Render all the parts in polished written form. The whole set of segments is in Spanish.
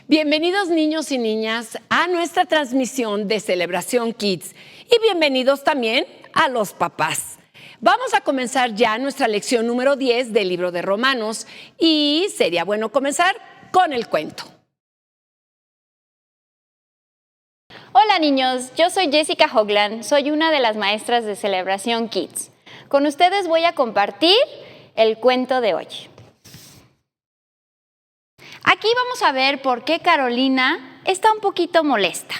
Bienvenidos niños y niñas a nuestra transmisión de Celebración Kids y bienvenidos también a los papás. Vamos a comenzar ya nuestra lección número 10 del libro de Romanos y sería bueno comenzar con el cuento. Hola niños, yo soy Jessica Hogland, soy una de las maestras de Celebración Kids. Con ustedes voy a compartir el cuento de hoy. Aquí vamos a ver por qué Carolina está un poquito molesta.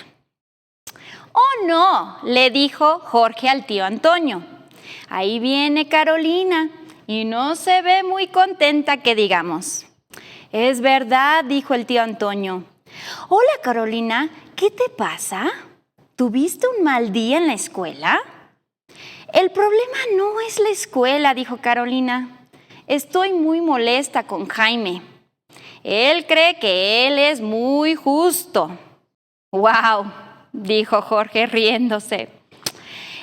¡Oh no!, le dijo Jorge al tío Antonio. Ahí viene Carolina y no se ve muy contenta que digamos. Es verdad, dijo el tío Antonio. Hola Carolina, ¿qué te pasa? ¿Tuviste un mal día en la escuela? El problema no es la escuela, dijo Carolina. Estoy muy molesta con Jaime. Él cree que él es muy justo. ¡Wow!, dijo Jorge riéndose.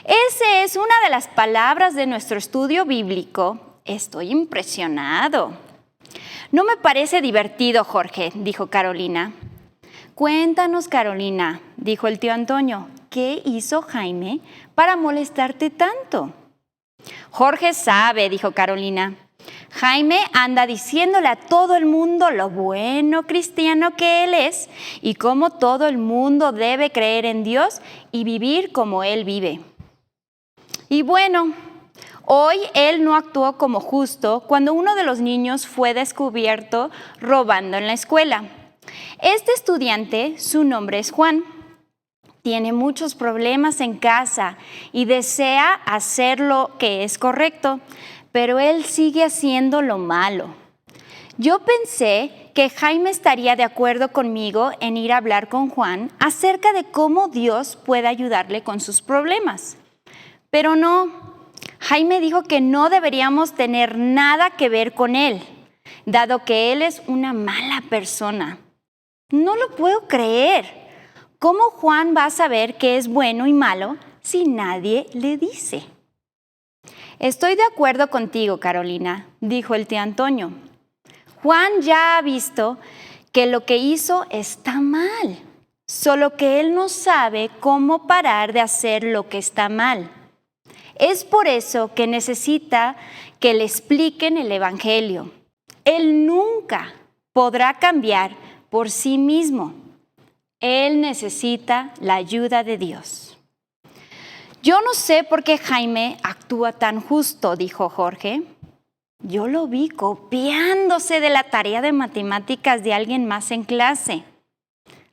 Esa es una de las palabras de nuestro estudio bíblico. Estoy impresionado. No me parece divertido, Jorge, dijo Carolina. Cuéntanos, Carolina, dijo el tío Antonio. ¿Qué hizo Jaime para molestarte tanto? Jorge sabe, dijo Carolina. Jaime anda diciéndole a todo el mundo lo bueno cristiano que él es y cómo todo el mundo debe creer en Dios y vivir como él vive. Y bueno, hoy él no actuó como justo cuando uno de los niños fue descubierto robando en la escuela. Este estudiante, su nombre es Juan. Tiene muchos problemas en casa y desea hacer lo que es correcto, pero él sigue haciendo lo malo. Yo pensé que Jaime estaría de acuerdo conmigo en ir a hablar con Juan acerca de cómo Dios puede ayudarle con sus problemas. Pero no, Jaime dijo que no deberíamos tener nada que ver con él, dado que él es una mala persona. No lo puedo creer. ¿Cómo Juan va a saber qué es bueno y malo si nadie le dice? Estoy de acuerdo contigo, Carolina, dijo el tío Antonio. Juan ya ha visto que lo que hizo está mal, solo que él no sabe cómo parar de hacer lo que está mal. Es por eso que necesita que le expliquen el Evangelio. Él nunca podrá cambiar por sí mismo. Él necesita la ayuda de Dios. Yo no sé por qué Jaime actúa tan justo, dijo Jorge. Yo lo vi copiándose de la tarea de matemáticas de alguien más en clase.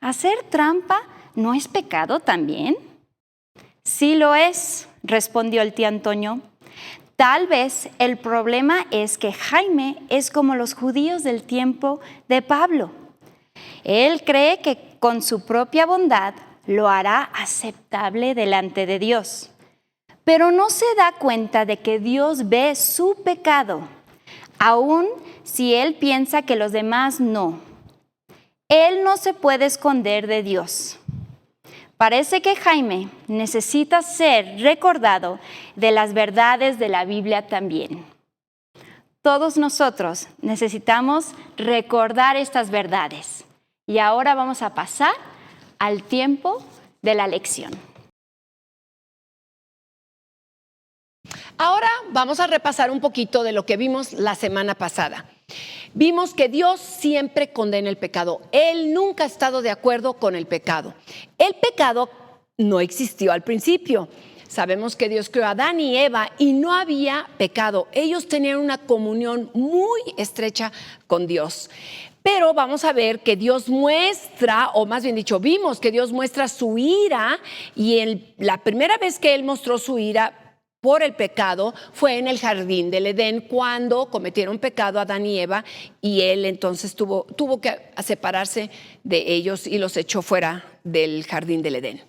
¿Hacer trampa no es pecado también? Sí lo es, respondió el tío Antonio. Tal vez el problema es que Jaime es como los judíos del tiempo de Pablo. Él cree que con su propia bondad lo hará aceptable delante de Dios. Pero no se da cuenta de que Dios ve su pecado, aun si él piensa que los demás no. Él no se puede esconder de Dios. Parece que Jaime necesita ser recordado de las verdades de la Biblia también. Todos nosotros necesitamos recordar estas verdades. Y ahora vamos a pasar al tiempo de la lección. Ahora vamos a repasar un poquito de lo que vimos la semana pasada. Vimos que Dios siempre condena el pecado. Él nunca ha estado de acuerdo con el pecado. El pecado no existió al principio. Sabemos que Dios creó a Adán y Eva y no había pecado. Ellos tenían una comunión muy estrecha con Dios. Pero vamos a ver que Dios muestra, o más bien dicho, vimos que Dios muestra su ira y la primera vez que Él mostró su ira por el pecado fue en el jardín del Edén cuando cometieron pecado Adán y Eva y Él entonces tuvo que separarse de ellos y los echó fuera del jardín del Edén.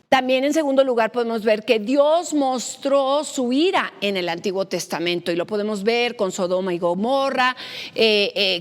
También en segundo lugar podemos ver que Dios mostró su ira en el Antiguo Testamento y lo podemos ver con Sodoma y Gomorra,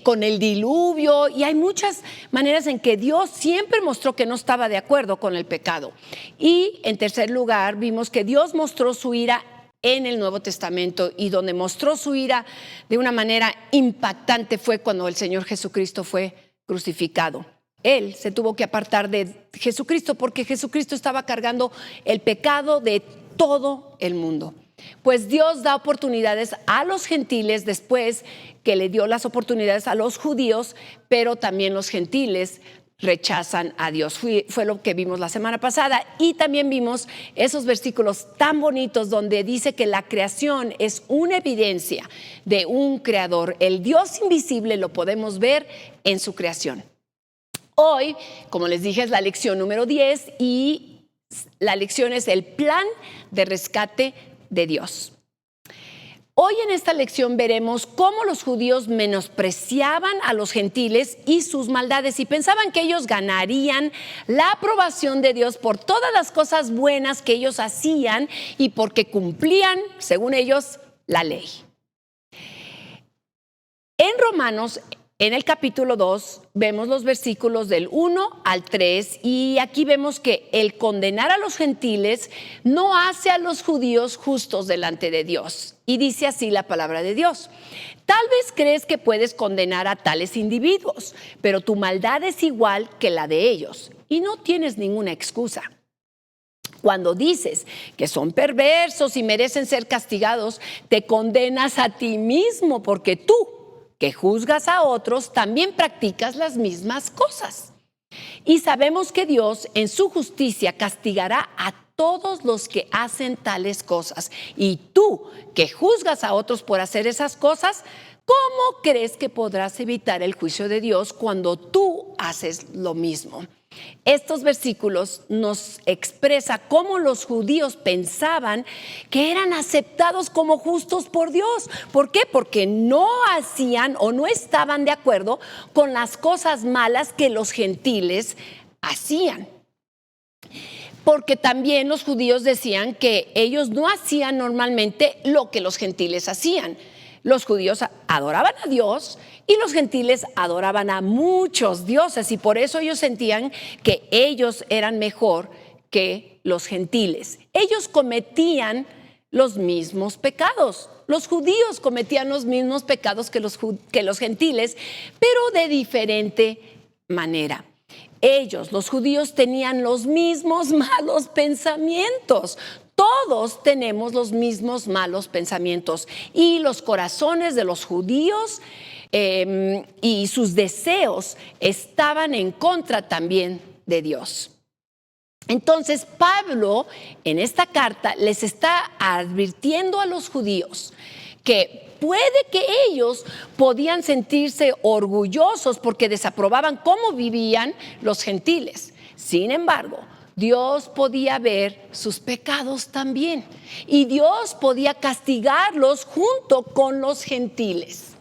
con el diluvio y hay muchas maneras en que Dios siempre mostró que no estaba de acuerdo con el pecado. Y en tercer lugar vimos que Dios mostró su ira en el Nuevo Testamento y donde mostró su ira de una manera impactante fue cuando el Señor Jesucristo fue crucificado. Él se tuvo que apartar de Jesucristo porque Jesucristo estaba cargando el pecado de todo el mundo. Pues Dios da oportunidades a los gentiles después que le dio las oportunidades a los judíos, pero también los gentiles rechazan a Dios. Fue lo que vimos la semana pasada, y también vimos esos versículos tan bonitos donde dice que la creación es una evidencia de un creador. El Dios invisible lo podemos ver en su creación. Hoy, como les dije, es la lección número 10 y la lección es el plan de rescate de Dios. Hoy en esta lección veremos cómo los judíos menospreciaban a los gentiles y sus maldades y pensaban que ellos ganarían la aprobación de Dios por todas las cosas buenas que ellos hacían y porque cumplían, según ellos, la ley. En Romanos, en el capítulo 2, vemos los versículos del 1 al 3 y aquí vemos que el condenar a los gentiles no hace a los judíos justos delante de Dios. Y dice así la palabra de Dios: tal vez crees que puedes condenar a tales individuos, pero tu maldad es igual que la de ellos y no tienes ninguna excusa. Cuando dices que son perversos y merecen ser castigados, te condenas a ti mismo porque tú, que juzgas a otros, también practicas las mismas cosas. Y sabemos que Dios en su justicia castigará a todos los que hacen tales cosas. Y tú, que juzgas a otros por hacer esas cosas, ¿cómo crees que podrás evitar el juicio de Dios cuando tú haces lo mismo? Estos versículos nos expresan cómo los judíos pensaban que eran aceptados como justos por Dios. ¿Por qué? Porque no hacían o no estaban de acuerdo con las cosas malas que los gentiles hacían. Porque también los judíos decían que ellos no hacían normalmente lo que los gentiles hacían. Los judíos adoraban a Dios y los gentiles adoraban a muchos dioses, y por eso ellos sentían que ellos eran mejor que los gentiles. Ellos cometían los mismos pecados. Los judíos cometían los mismos pecados que los gentiles, pero de diferente manera. Ellos, los judíos, tenían los mismos malos pensamientos. Todos tenemos los mismos malos pensamientos y los corazones de los judíos y sus deseos estaban en contra también de Dios. Entonces Pablo en esta carta les está advirtiendo a los judíos que puede que ellos podían sentirse orgullosos porque desaprobaban cómo vivían los gentiles. Sin embargo, Dios podía ver sus pecados también y Dios podía castigarlos junto con los gentiles.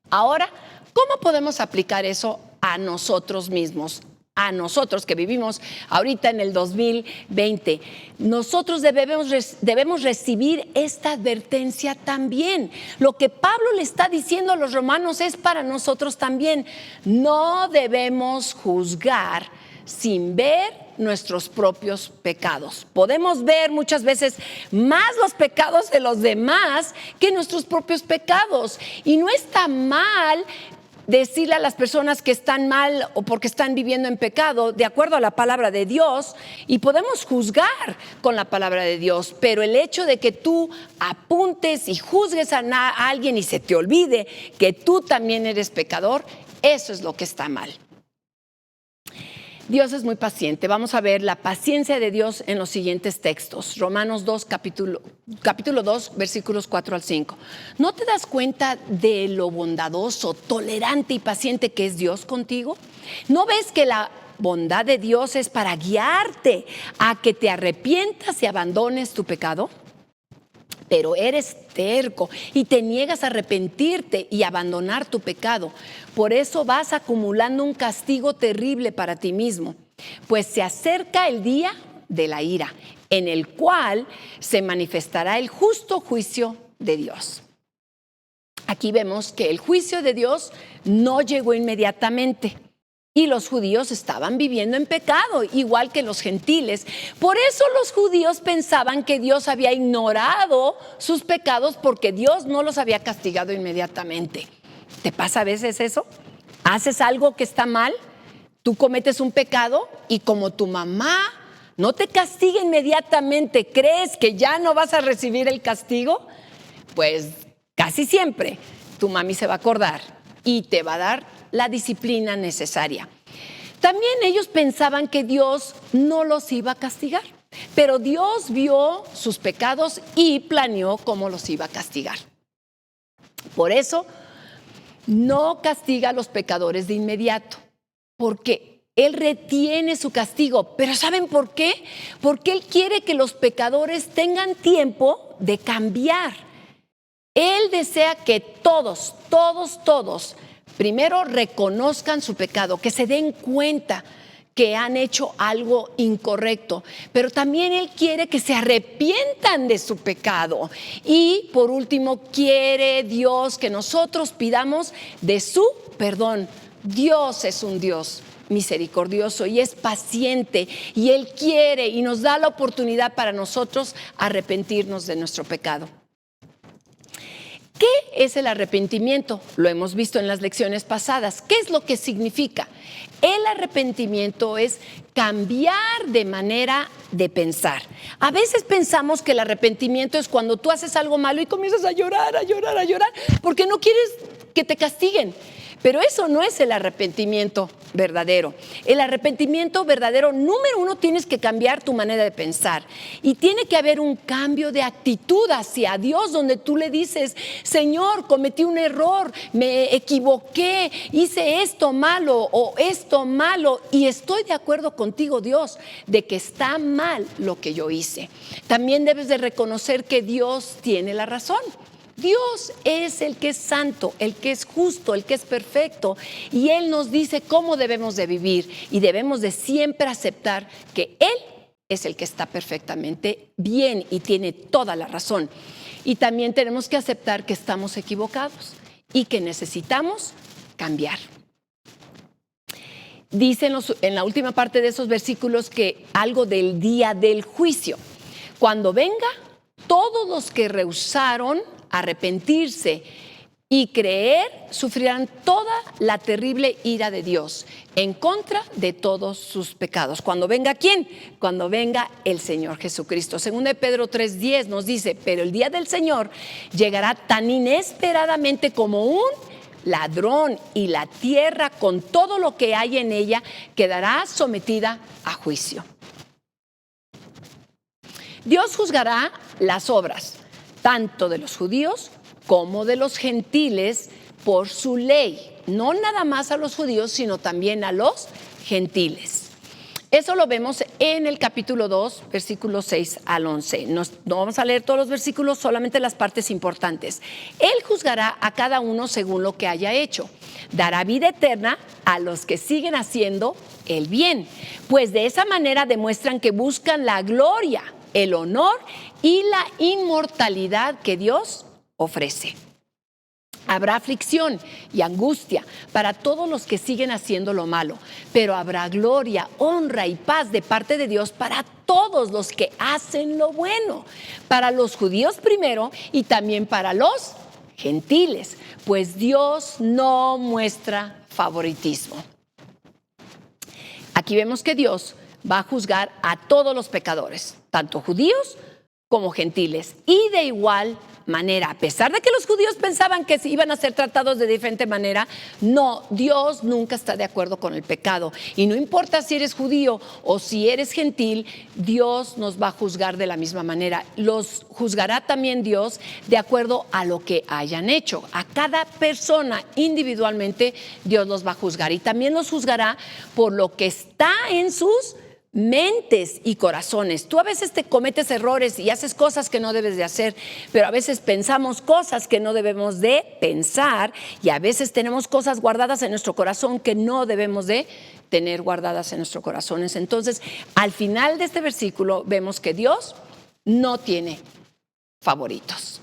Ahora, ¿cómo podemos aplicar eso a nosotros mismos? A nosotros que vivimos ahorita en el 2020, nosotros debemos recibir esta advertencia también. Lo que Pablo le está diciendo a los romanos es para nosotros también. No debemos juzgar sin ver nuestros propios pecados. Podemos ver muchas veces más los pecados de los demás que nuestros propios pecados. Y no está mal decirle a las personas que están mal o porque están viviendo en pecado de acuerdo a la palabra de Dios, y podemos juzgar con la palabra de Dios, pero el hecho de que tú apuntes y juzgues a alguien y se te olvide que tú también eres pecador, eso es lo que está mal. Dios es muy paciente. Vamos a ver la paciencia de Dios en los siguientes textos. Romanos 2, capítulo 2, versículos 4 al 5. ¿No te das cuenta de lo bondadoso, tolerante y paciente que es Dios contigo? ¿No ves que la bondad de Dios es para guiarte a que te arrepientas y abandones tu pecado? Pero eres terco y te niegas a arrepentirte y abandonar tu pecado. Por eso vas acumulando un castigo terrible para ti mismo, pues se acerca el día de la ira, en el cual se manifestará el justo juicio de Dios. Aquí vemos que el juicio de Dios no llegó inmediatamente. Y los judíos estaban viviendo en pecado, igual que los gentiles. Por eso los judíos pensaban que Dios había ignorado sus pecados porque Dios no los había castigado inmediatamente. ¿Te pasa a veces eso? ¿Haces algo que está mal? Tú cometes un pecado y como tu mamá no te castiga inmediatamente, ¿crees que ya no vas a recibir el castigo? Pues casi siempre tu mami se va a acordar y te va a dar la disciplina necesaria. También ellos pensaban que Dios no los iba a castigar, pero Dios vio sus pecados y planeó cómo los iba a castigar. Por eso no castiga a los pecadores de inmediato, porque Él retiene su castigo. Pero ¿saben por qué? Porque Él quiere que los pecadores tengan tiempo de cambiar. Él desea que todos, primero reconozcan su pecado, que se den cuenta que han hecho algo incorrecto, pero también Él quiere que se arrepientan de su pecado. Y por último, quiere Dios que nosotros pidamos de su perdón. Dios es un Dios misericordioso y es paciente, y Él quiere y nos da la oportunidad para nosotros arrepentirnos de nuestro pecado. ¿Qué es el arrepentimiento? Lo hemos visto en las lecciones pasadas. ¿Qué es lo que significa? El arrepentimiento es cambiar de manera de pensar. A veces pensamos que el arrepentimiento es cuando tú haces algo malo y comienzas a llorar, porque no quieres que te castiguen. Pero eso no es el arrepentimiento verdadero. El arrepentimiento verdadero, número uno, tienes que cambiar tu manera de pensar. Y tiene que haber un cambio de actitud hacia Dios, donde tú le dices: Señor, cometí un error, me equivoqué, hice esto malo o esto malo, y estoy de acuerdo contigo, Dios, de que está mal lo que yo hice. También debes de reconocer que Dios tiene la razón. Dios es el que es santo, el que es justo, el que es perfecto, y Él nos dice cómo debemos de vivir, y debemos de siempre aceptar que Él es el que está perfectamente bien y tiene toda la razón. Y también tenemos que aceptar que estamos equivocados y que necesitamos cambiar. Dicen en la última parte de esos versículos que algo del día del juicio. Cuando venga, todos los que rehusaron arrepentirse y creer sufrirán toda la terrible ira de Dios en contra de todos sus pecados. ¿Cuando venga quién? Cuando venga el Señor Jesucristo. Según de Pedro 3:10 nos dice: pero el día del Señor llegará tan inesperadamente como un ladrón, y la tierra con todo lo que hay en ella quedará sometida a juicio. Dios juzgará las obras tanto de los judíos como de los gentiles por su ley. No nada más a los judíos, sino también a los gentiles. Eso lo vemos en el capítulo 2, versículos 6 al 11. No vamos a leer todos los versículos, solamente las partes importantes. Él juzgará a cada uno según lo que haya hecho. Dará vida eterna a los que siguen haciendo el bien, pues de esa manera demuestran que buscan la gloria, el honor y la inmortalidad que Dios ofrece. Habrá aflicción y angustia para todos los que siguen haciendo lo malo, pero habrá gloria, honra y paz de parte de Dios para todos los que hacen lo bueno, para los judíos primero y también para los gentiles, pues Dios no muestra favoritismo. Aquí vemos que Dios va a juzgar a todos los pecadores, tanto judíos como gentiles, y de igual manera, a pesar de que los judíos pensaban que iban a ser tratados de diferente manera, no, Dios nunca está de acuerdo con el pecado, y no importa si eres judío o si eres gentil, Dios nos va a juzgar de la misma manera. Los juzgará también Dios de acuerdo a lo que hayan hecho. A cada persona individualmente Dios los va a juzgar, y también los juzgará por lo que está en sus mentes y corazones. Tú a veces te cometes errores y haces cosas que no debes de hacer, pero a veces pensamos cosas que no debemos de pensar, y a veces tenemos cosas guardadas en nuestro corazón que no debemos de tener guardadas en nuestros corazones. Entonces, al final de este versículo vemos que Dios no tiene favoritos.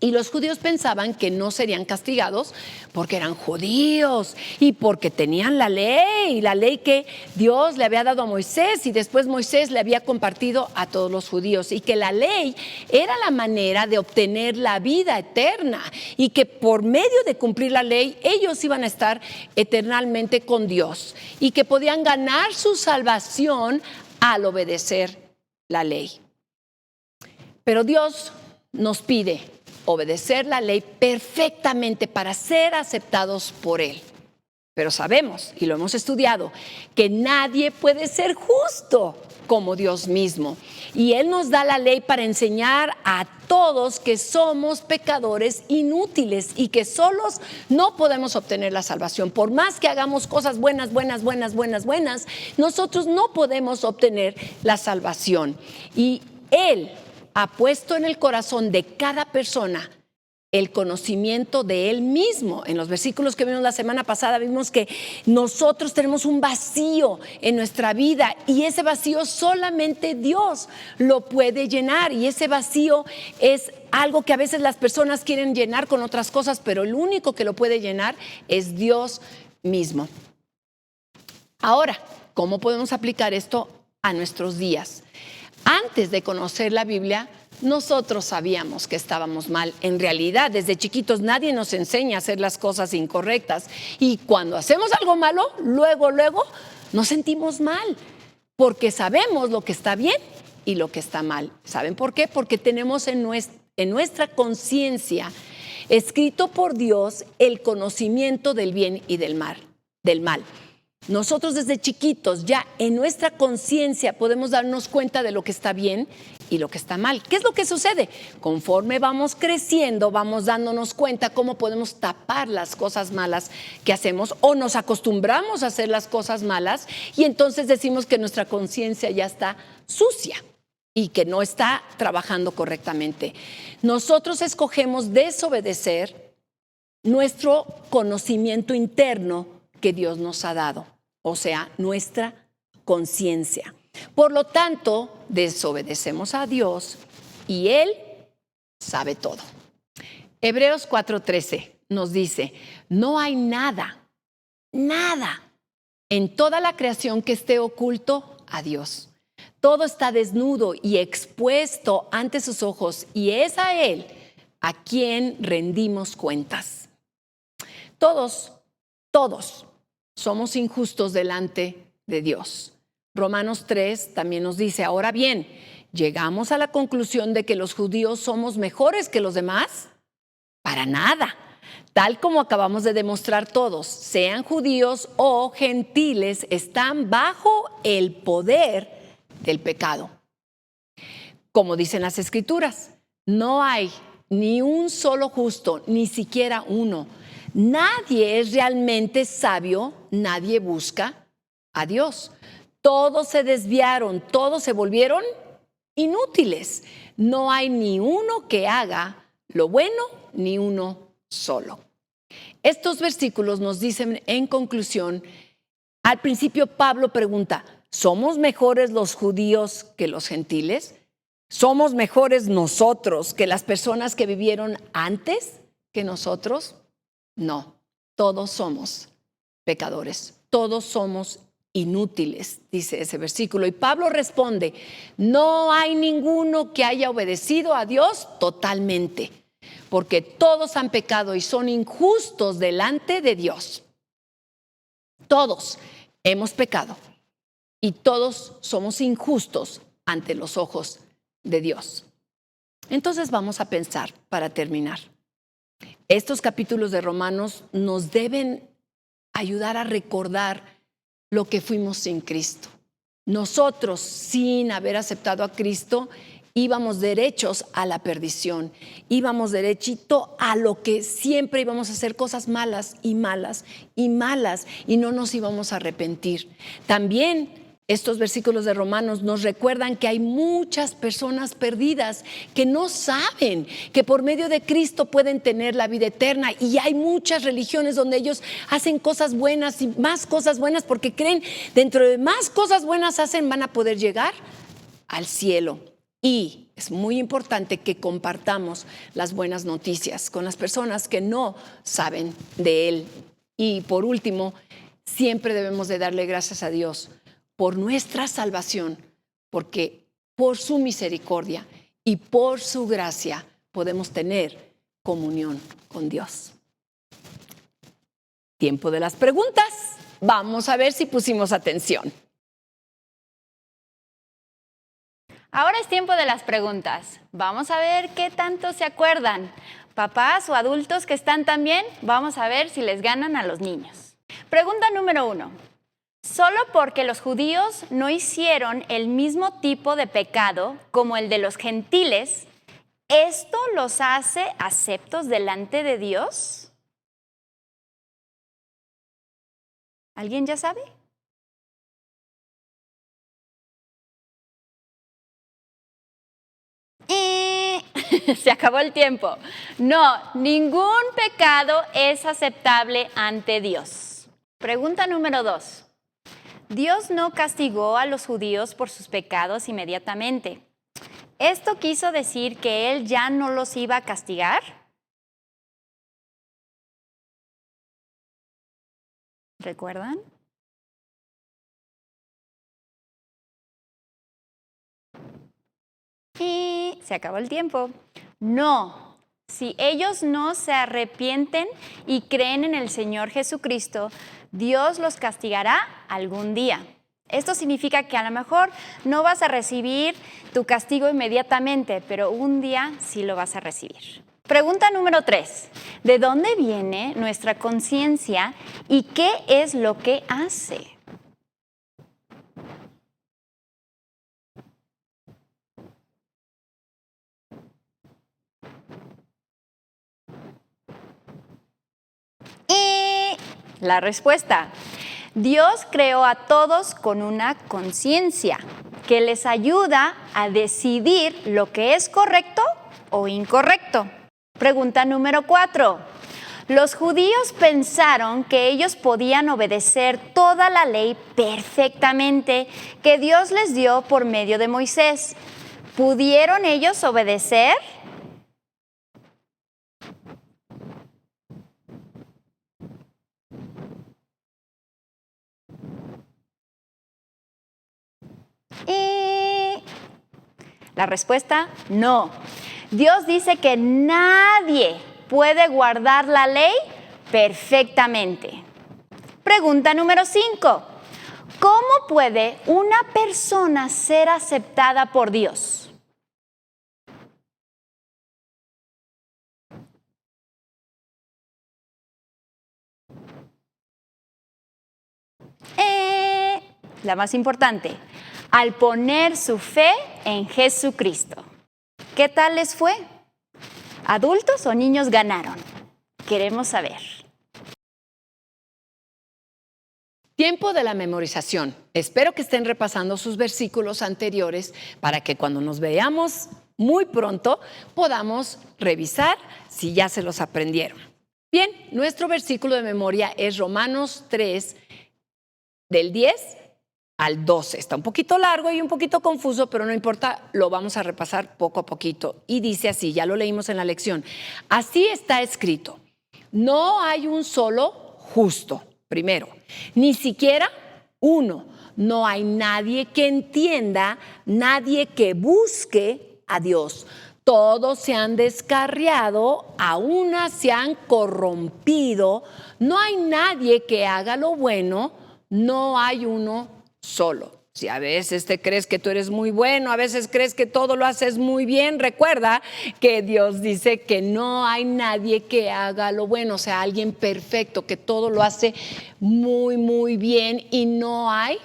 Y los judíos pensaban que no serían castigados porque eran judíos y porque tenían la ley que Dios le había dado a Moisés y después Moisés le había compartido a todos los judíos, y que la ley era la manera de obtener la vida eterna y que por medio de cumplir la ley ellos iban a estar eternamente con Dios y que podían ganar su salvación al obedecer la ley. Pero Dios nos pide obedecer la ley perfectamente para ser aceptados por Él. Pero sabemos, y lo hemos estudiado, que nadie puede ser justo como Dios mismo. Y Él nos da la ley para enseñar a todos que somos pecadores inútiles y que solos no podemos obtener la salvación. Por más que hagamos cosas buenas, nosotros no podemos obtener la salvación. Y Él ha puesto en el corazón de cada persona el conocimiento de Él mismo. En los versículos que vimos la semana pasada vimos que nosotros tenemos un vacío en nuestra vida y ese vacío solamente Dios lo puede llenar, y ese vacío es algo que a veces las personas quieren llenar con otras cosas, pero el único que lo puede llenar es Dios mismo. Ahora, ¿cómo podemos aplicar esto a nuestros días? Antes de conocer la Biblia, nosotros sabíamos que estábamos mal. En realidad, desde chiquitos nadie nos enseña a hacer las cosas incorrectas. Y cuando hacemos algo malo, luego nos sentimos mal, porque sabemos lo que está bien y lo que está mal. ¿Saben por qué? Porque tenemos en nuestra conciencia, escrito por Dios, el conocimiento del bien y del mal. Nosotros desde chiquitos ya en nuestra conciencia podemos darnos cuenta de lo que está bien y lo que está mal. ¿Qué es lo que sucede? Conforme vamos creciendo, vamos dándonos cuenta cómo podemos tapar las cosas malas que hacemos, o nos acostumbramos a hacer las cosas malas y entonces decimos que nuestra conciencia ya está sucia y que no está trabajando correctamente. Nosotros escogemos desobedecer nuestro conocimiento interno que Dios nos ha dado, o sea, nuestra conciencia. Por lo tanto, desobedecemos a Dios y Él sabe todo. Hebreos 4:13 nos dice: no hay nada en toda la creación que esté oculto a Dios. Todo está desnudo y expuesto ante sus ojos, y es a Él a quien rendimos cuentas. Todos somos injustos delante de Dios. Romanos 3 también nos dice: ahora bien, ¿llegamos a la conclusión de que los judíos somos mejores que los demás? Para nada. Tal como acabamos de demostrar todos, sean judíos o gentiles, están bajo el poder del pecado. Como dicen las Escrituras, no hay ni un solo justo, ni siquiera uno. Nadie es realmente sabio, nadie busca a Dios. Todos se desviaron, todos se volvieron inútiles. No hay ni uno que haga lo bueno, ni uno solo. Estos versículos nos dicen en conclusión, al principio Pablo pregunta: ¿somos mejores los judíos que los gentiles? ¿Somos mejores nosotros que las personas que vivieron antes que nosotros? No, todos somos pecadores, todos somos inútiles, dice ese versículo. Y Pablo responde: no hay ninguno que haya obedecido a Dios totalmente, porque todos han pecado y son injustos delante de Dios. Todos hemos pecado y todos somos injustos ante los ojos de Dios. Entonces vamos a pensar, para terminar, estos capítulos de Romanos nos deben ayudar a recordar lo que fuimos sin Cristo. Nosotros, sin haber aceptado a Cristo, íbamos derechos a la perdición, íbamos derechito a lo que siempre íbamos a hacer, cosas malas y malas y malas, y no nos íbamos a arrepentir. También estos versículos de Romanos nos recuerdan que hay muchas personas perdidas que no saben que por medio de Cristo pueden tener la vida eterna, y hay muchas religiones donde ellos hacen cosas buenas y más cosas buenas porque creen dentro de más cosas buenas hacen van a poder llegar al cielo. Y es muy importante que compartamos las buenas noticias con las personas que no saben de Él. Y por último, siempre debemos de darle gracias a Dios por nuestra salvación, porque por su misericordia y por su gracia podemos tener comunión con Dios. Tiempo de las preguntas. Vamos a ver si pusimos atención. Ahora es tiempo de las preguntas. Vamos a ver qué tanto se acuerdan. Papás o adultos que están también, vamos a ver si les ganan a los niños. Pregunta número 1. Solo porque los judíos no hicieron el mismo tipo de pecado como el de los gentiles, ¿esto los hace aceptos delante de Dios? ¿Alguien ya sabe? Se acabó el tiempo. No, ningún pecado es aceptable ante Dios. Pregunta número 2. Dios no castigó a los judíos por sus pecados inmediatamente. ¿Esto quiso decir que Él ya no los iba a castigar? ¿Recuerdan? Y se acabó el tiempo. No, si ellos no se arrepienten y creen en el Señor Jesucristo, Dios los castigará algún día. Esto significa que a lo mejor no vas a recibir tu castigo inmediatamente, pero un día sí lo vas a recibir. Pregunta número 3. ¿De dónde viene nuestra conciencia y qué es lo que hace? Y la respuesta: Dios creó a todos con una conciencia que les ayuda a decidir lo que es correcto o incorrecto. Pregunta número 4. Los judíos pensaron que ellos podían obedecer toda la ley perfectamente que Dios les dio por medio de Moisés. ¿Pudieron ellos obedecer? Y la respuesta: no. Dios dice que nadie puede guardar la ley perfectamente. Pregunta número 5. ¿Cómo puede una persona ser aceptada por Dios? La más importante: al poner su fe en Jesucristo. ¿Qué tal les fue? ¿Adultos o niños ganaron? Queremos saber. Tiempo de la memorización. Espero que estén repasando sus versículos anteriores para que cuando nos veamos muy pronto podamos revisar si ya se los aprendieron. Bien, nuestro versículo de memoria es Romanos 3, del 10 al 12. Está un poquito largo y un poquito confuso, pero no importa, lo vamos a repasar poco a poquito. Y dice así, ya lo leímos en la lección. Así está escrito: no hay un solo justo, primero, ni siquiera uno. No hay nadie que entienda, nadie que busque a Dios. Todos se han descarriado, a una se han corrompido. No hay nadie que haga lo bueno, no hay uno solo. Si a veces te crees que tú eres muy bueno, a veces crees que todo lo haces muy bien, recuerda que Dios dice que no hay nadie que haga lo bueno, o sea, alguien perfecto, que todo lo hace muy, muy bien y no hay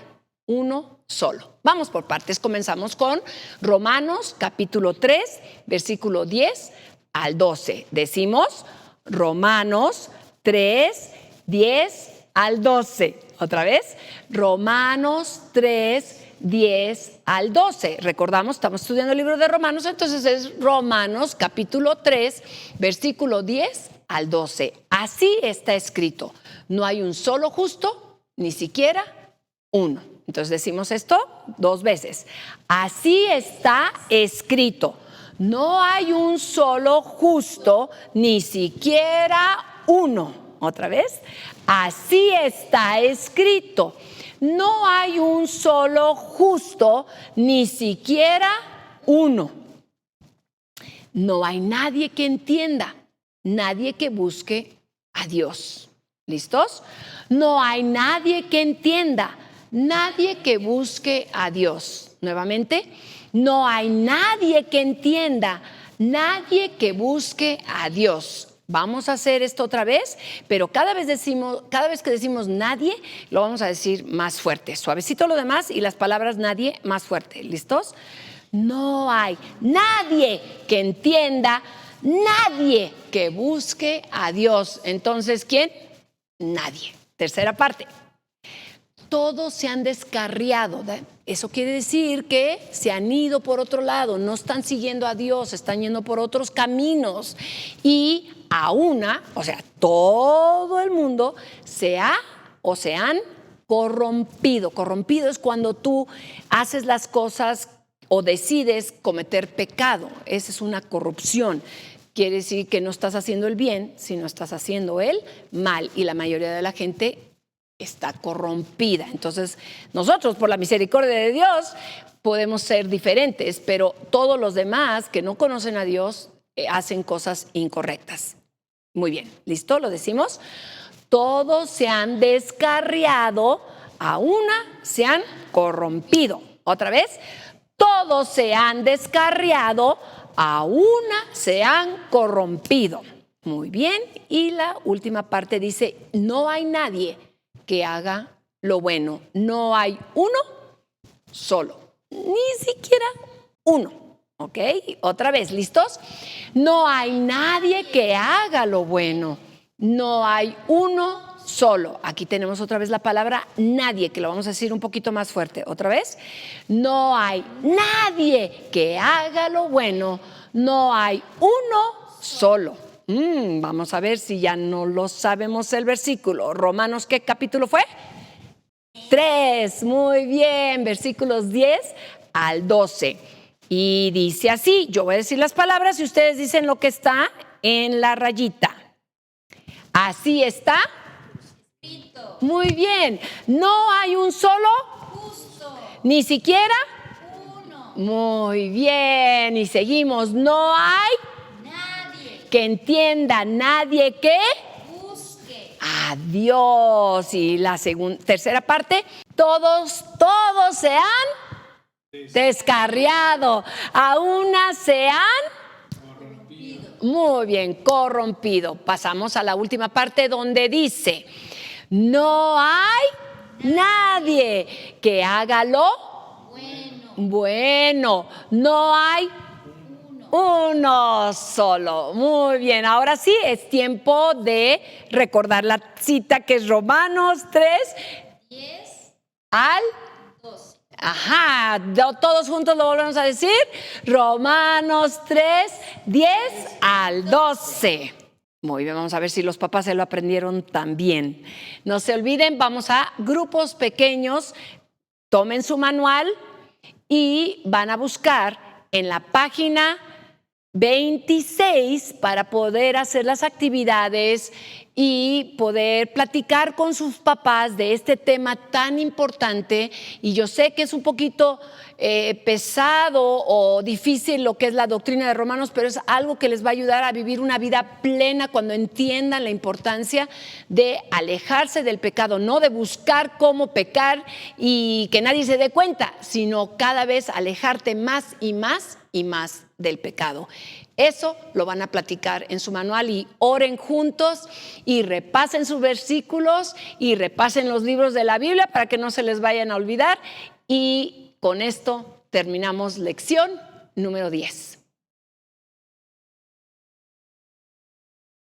uno solo. Vamos por partes, comenzamos con Romanos capítulo 3, versículo 10 al 12. Decimos Romanos 3, 10 al 12. Otra vez, Romanos 3, 10 al 12. Recordamos, estamos estudiando el libro de Romanos, entonces es Romanos capítulo 3, versículo 10 al 12. Así está escrito: no hay un solo justo, ni siquiera uno. Entonces decimos esto 2 veces. Así está escrito. No hay un solo justo, ni siquiera uno. Otra vez. Así está escrito. No hay un solo justo, ni siquiera uno. No hay nadie que entienda, nadie que busque a Dios. ¿Listos? No hay nadie que entienda, nadie que busque a Dios. Nuevamente, no hay nadie que entienda, nadie que busque a Dios. Vamos a hacer esto otra vez, pero cada vez que decimos nadie, lo vamos a decir más fuerte. Suavecito lo demás y las palabras nadie más fuerte. ¿Listos? No hay nadie que entienda, nadie que busque a Dios. Entonces, ¿quién? Nadie. Tercera parte. Todos se han descarriado. Eso quiere decir que se han ido por otro lado, no están siguiendo a Dios, están yendo por otros caminos. Y todo el mundo se han corrompido. Corrompido es cuando tú haces las cosas o decides cometer pecado. Esa es una corrupción. Quiere decir que no estás haciendo el bien, sino estás haciendo el mal. Y la mayoría de la gente está corrompida. Entonces, nosotros, por la misericordia de Dios, podemos ser diferentes, pero todos los demás que no conocen a Dios hacen cosas incorrectas. Muy bien, ¿listo? ¿Lo decimos? Todos se han descarriado, se han corrompido. Otra vez, todos se han descarriado, se han corrompido. Muy bien, y la última parte dice, no hay nadie que haga lo bueno. No hay uno solo, ni siquiera uno. ¿Ok? Otra vez, ¿listos? No hay nadie que haga lo bueno. No hay uno solo. Aquí tenemos otra vez la palabra nadie, que lo vamos a decir un poquito más fuerte. Otra vez. No hay nadie que haga lo bueno. No hay uno solo. Vamos a ver si ya no lo sabemos el versículo. Romanos, ¿qué capítulo fue? 3. Muy bien. Versículos 10 al 12. Y dice así, yo voy a decir las palabras y ustedes dicen lo que está en la rayita. Así está. Muy bien. No hay un solo justo. Ni siquiera uno. Muy bien. Y seguimos. No hay nadie que entienda, nadie que busque a Dios. Y la tercera parte. Todos se han descarriado, se han corrompido. Muy bien, corrompido. Pasamos a la última parte donde dice, no hay nadie que haga lo bueno. No hay uno solo. Muy bien, ahora sí es tiempo de recordar la cita que es Romanos 3, 10 al 12. Ajá, todos juntos lo volvemos a decir. Romanos 3, 10 al 12. Muy bien, vamos a ver si los papás se lo aprendieron también. No se olviden, vamos a grupos pequeños. Tomen su manual y van a buscar en la página 26 para poder hacer las actividades y poder platicar con sus papás de este tema tan importante. Y yo sé que es un poquito pesado o difícil lo que es la doctrina de Romanos, pero es algo que les va a ayudar a vivir una vida plena cuando entiendan la importancia de alejarse del pecado, no de buscar cómo pecar y que nadie se dé cuenta, sino cada vez alejarte más y más y más del pecado. Eso lo van a platicar en su manual y oren juntos y repasen sus versículos y repasen los libros de la Biblia para que no se les vayan a olvidar. Y con esto terminamos lección número 10.